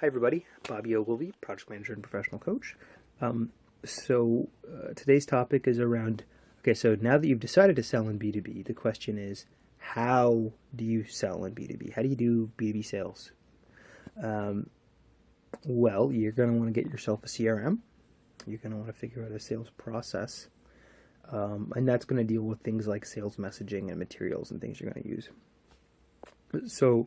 Hi everybody, Bobby Ogilvy, Project Manager and Professional Coach. Today's topic is around, so now that you've decided to sell in B2B, the question is, how do you sell in B2B? How do you do B2B sales? Well, you're going to want to get yourself a CRM. You're going to want to figure out a sales process. And that's going to deal with things like sales messaging and materials and things you're going to use. So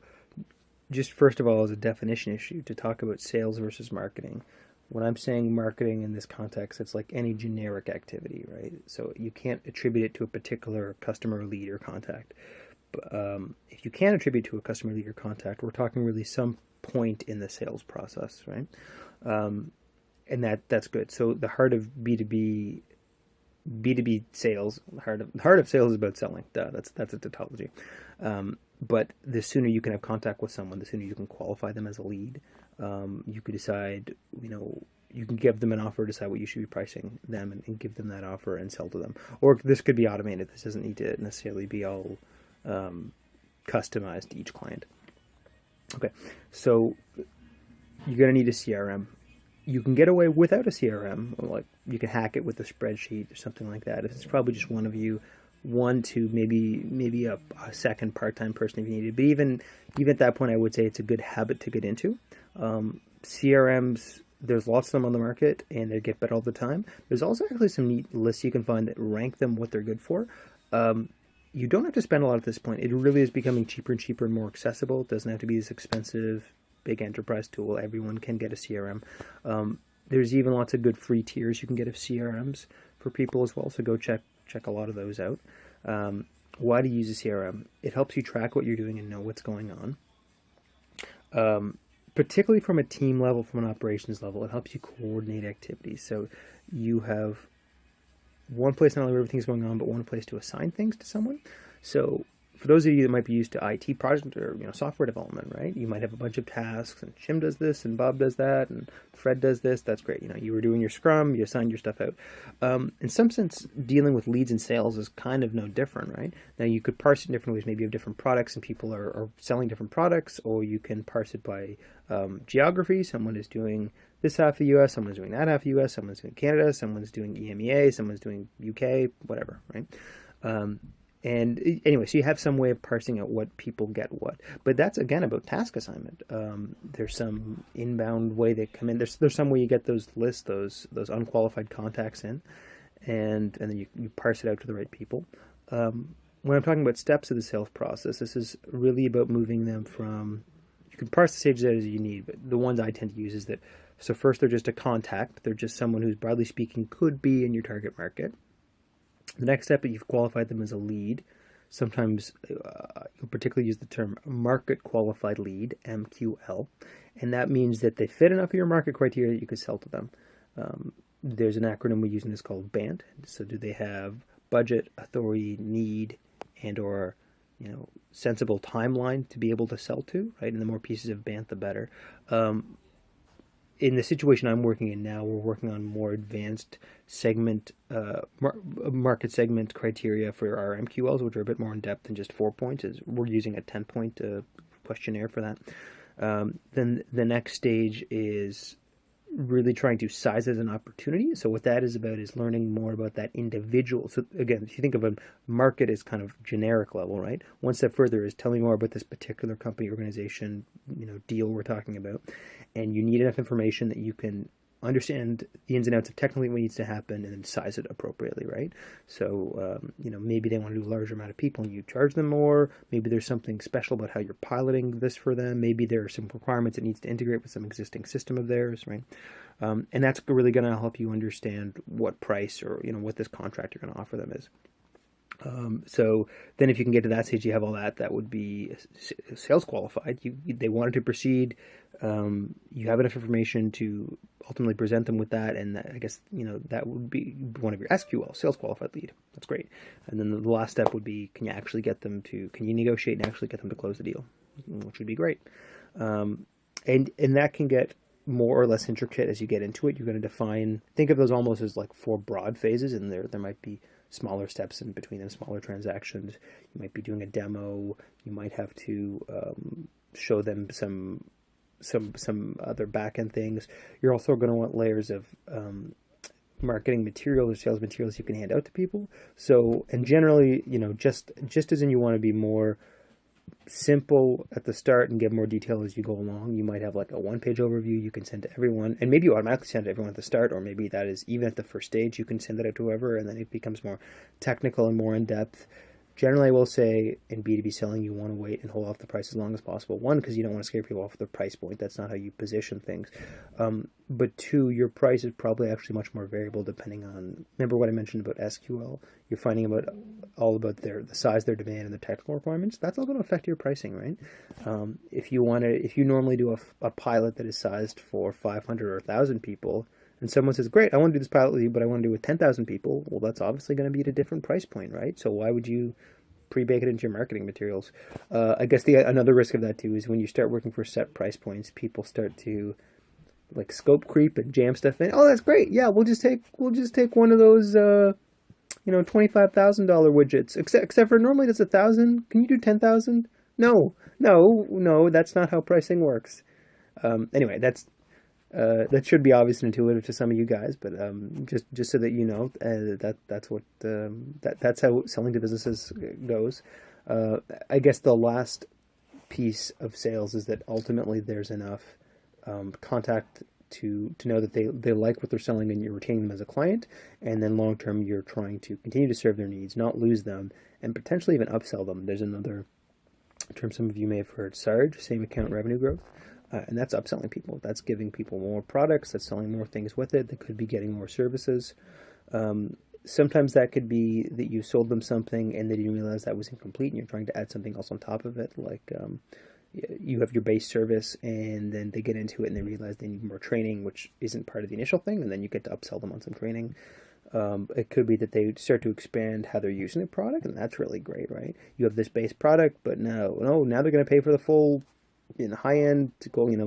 just first of all, as a definition issue, to talk about sales versus marketing. When I'm saying marketing in this context, it's like any generic activity, right? So you can't attribute it to a particular customer, lead, or contact. If you can attribute to a customer, lead, or contact, we're talking really some point in the sales process, right? And that's good. So the heart of B2B sales, the heart of sales is about selling. Duh, that's a tautology. But the sooner you can have contact with someone, the sooner you can qualify them as a lead. You could decide, you can give them an offer, decide what you should be pricing them, and give them that offer and sell to them. Or this could be automated. This doesn't need to necessarily be all customized to each client. Okay, so you're going to need a CRM. You can get away without a CRM, like you can hack it with a spreadsheet or something like that. If it's probably just one of you, one to maybe a second part-time person if you need it. But even at that point, I would say it's a good habit to get into. CRMs, there's lots of them on the market, and they get better all the time. There's also actually some neat lists you can find that rank them what they're good for. You don't have to spend a lot at this point. It really is becoming cheaper and cheaper and more accessible. It doesn't have to be this expensive big enterprise tool. Everyone can get a CRM. There's even lots of good free tiers you can get of CRMs for people as well. So go check a lot of those out. Why do you use a CRM? It helps you track what you're doing and know what's going on. Particularly from a team level, from an operations level, it helps you coordinate activities. So you have one place not only where everything's going on, but one place to assign things to someone. So for those of you that might be used to IT project or software development, right? You might have a bunch of tasks, and Jim does this, and Bob does that, and Fred does this. That's great. You were doing your Scrum, you assigned your stuff out. In some sense, dealing with leads and sales is kind of no different, right? Now you could parse it in different ways. Maybe you have different products, and people are selling different products, or you can parse it by geography. Someone is doing this half of the U.S., someone's doing that half of the U.S., someone's doing Canada, someone's doing EMEA, someone's doing UK, whatever, right? And anyway, so you have some way of parsing out what people get what. But that's, again, about task assignment. There's some inbound way they come in. There's some way you get those lists, those unqualified contacts in, and then you parse it out to the right people. When I'm talking about steps of the sales process, this is really about moving them from, you can parse the stages out as you need, but the ones I tend to use is that, so first they're just a contact. They're just someone who's, broadly speaking, could be in your target market. The next step, you've qualified them as a lead. Sometimes you'll particularly use the term market qualified lead, MQL, and that means that they fit enough of your market criteria that you could sell to them. There's an acronym we use in this called BANT. So do they have budget, authority, need, and or sensible timeline to be able to sell to, right? And the more pieces of BANT, the better. In the situation I'm working in now, we're working on more advanced segment, market segment criteria for our MQLs, which are a bit more in depth than just 4 points. We're using a 10-point questionnaire for that. Then the next stage is really trying to size as an opportunity. So what that is about is learning more about that individual. So again, if you think of a market as kind of generic level, right? One step further is tell me more about this particular company, organization, deal we're talking about. And you need enough information that you can understand the ins and outs of technically what needs to happen and then size it appropriately, right? So, maybe they want to do a larger amount of people and you charge them more. Maybe there's something special about how you're piloting this for them. Maybe there are some requirements it needs to integrate with some existing system of theirs, right? And that's really going to help you understand what price or, what this contract you're going to offer them is. So then if you can get to that stage, you have all that would be sales qualified. They wanted to proceed. You have enough information to ultimately present them with that. And I guess, that would be one of your SQL, sales qualified lead. That's great. And then the last step would be, can you negotiate and actually get them to close the deal, which would be great. And that can get more or less intricate as you get into it. You're going to think of those almost as like 4 broad phases, and there might be smaller steps in between them, smaller transactions. You might be doing a demo. You might have to show them some some other back end things. You're also going to want layers of marketing materials or sales materials you can hand out to people. So, and generally, just as in you want to be more simple at the start and give more detail as you go along, you might have like a one-page overview you can send to everyone, and maybe you automatically send to everyone at the start, or maybe that is even at the first stage, you can send that out to whoever, and then it becomes more technical and more in-depth. Generally, I will say in B2B selling, you want to wait and hold off the price as long as possible. One, because you don't want to scare people off the price point. That's not how you position things. But two, your price is probably actually much more variable depending on, remember what I mentioned about SQL? You're finding all about the size, their demand, and their technical requirements. That's all going to affect your pricing, right? If you normally do a pilot that is sized for 500 or 1,000 people, and someone says, great, I want to do this pilot with you, but I want to do it with 10,000 people, well, that's obviously going to be at a different price point, right? So why would you pre-bake it into your marketing materials? I guess another risk of that too is when you start working for set price points, people start to like scope creep and jam stuff in. Oh, that's great. Yeah, we'll just take one of those $25,000 widgets. Except for normally that's 1,000. Can you do 10,000? No, that's not how pricing works. Anyway, that should be obvious and intuitive to some of you guys, but just so that you know, that's how selling to businesses goes. I guess the last piece of sales is that ultimately there's enough contact to know that they like what they're selling and you're retaining them as a client, and then long term you're trying to continue to serve their needs, not lose them, and potentially even upsell them. There's another term some of you may have heard, SARG, same account revenue growth. And that's upselling people. That's giving people more products. That's selling more things with it. That could be getting more services. Sometimes that could be that you sold them something and they didn't realize that was incomplete and you're trying to add something else on top of it. Like you have your base service and then they get into it and they realize they need more training, which isn't part of the initial thing. And then you get to upsell them on some training. It could be that they start to expand how they're using the product, and that's really great, right? You have this base product, but now they're going to pay for the full high-end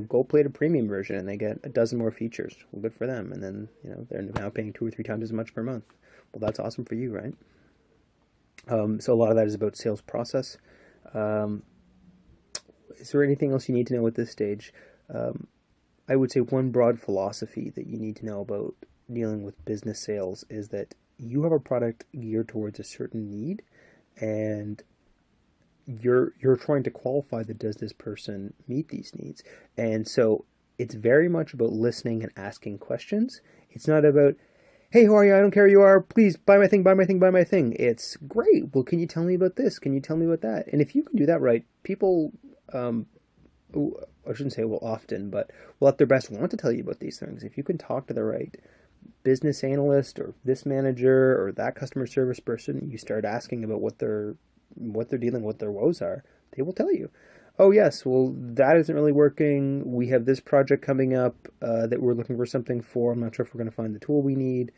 gold-plated premium version, and they get a dozen more features. Well, good for them. And then they're now paying 2 or 3 times as much per month. Well, that's awesome for you, right? So a lot of that is about sales process. Is there anything else you need to know at this stage? I would say one broad philosophy that you need to know about dealing with business sales is that you have a product geared towards a certain need, and you're trying to qualify that does this person meet these needs. And so it's very much about listening and asking questions. It's not about, hey, who are you? I don't care who you are. Please buy my thing, buy my thing, buy my thing. It's great. Well, can you tell me about this? Can you tell me about that? And if you can do that right, people, I shouldn't say will often, but will at their best want to tell you about these things. If you can talk to the right business analyst or this manager or that customer service person, you start asking about what they're dealing with, their woes are, they will tell you, oh yes, well that isn't really working. We have this project coming up that we're looking for something for. I'm not sure if we're going to find the tool we need.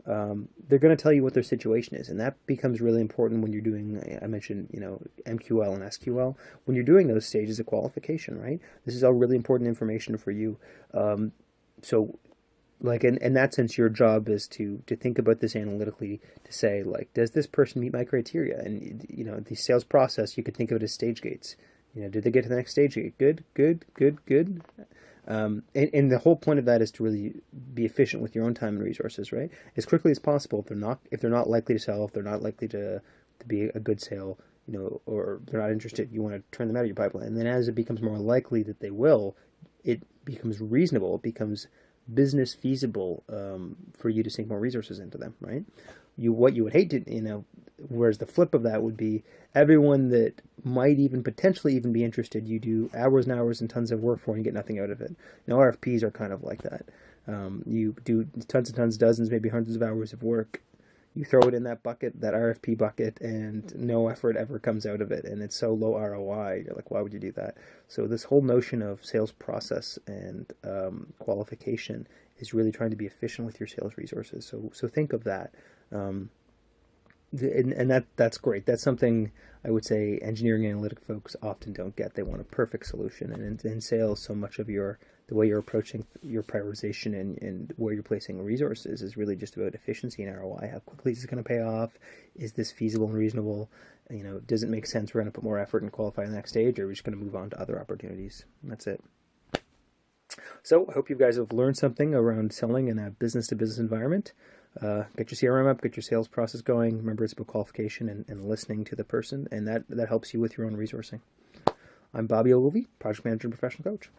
They're going to tell you what their situation is, and that becomes really important when you're doing, I mentioned, MQL and SQL. When you're doing those stages of qualification, right? This is all really important information for you. So like in that sense, your job is to think about this analytically, to say, like, does this person meet my criteria? And the sales process, you could think of it as stage gates. Did they get to the next stage gate? Good. And the whole point of that is to really be efficient with your own time and resources, right? As quickly as possible. If they're not likely to sell, if they're not likely to be a good sale, or they're not interested, you want to turn them out of your pipeline. And then as it becomes more likely that they will, it becomes reasonable. It becomes business feasible for you to sink more resources into them, right? What you would hate to, whereas the flip of that would be everyone that might even potentially even be interested, you do hours and hours and tons of work for and get nothing out of it. RFPs are kind of like that. You do tons and tons, dozens, maybe hundreds of hours of work. You throw it in that bucket, that RFP bucket, and no effort ever comes out of it. And it's so low ROI. You're like, why would you do that? So this whole notion of sales process and qualification is really trying to be efficient with your sales resources. So think of that. And that's great. That's something I would say engineering analytic folks often don't get. They want a perfect solution. And in sales, so much of the way you're approaching your prioritization and where you're placing resources is really just about efficiency and ROI. How quickly is it going to pay off? Is this feasible and reasonable? Does it make sense? We're going to put more effort and qualify the next stage, or are we just going to move on to other opportunities? And that's it. So I hope you guys have learned something around selling in a business-to-business environment. Get your CRM up, get your sales process going. Remember, it's about qualification and listening to the person, and that helps you with your own resourcing. I'm Bobby Ogilvy, Project Manager and Professional Coach.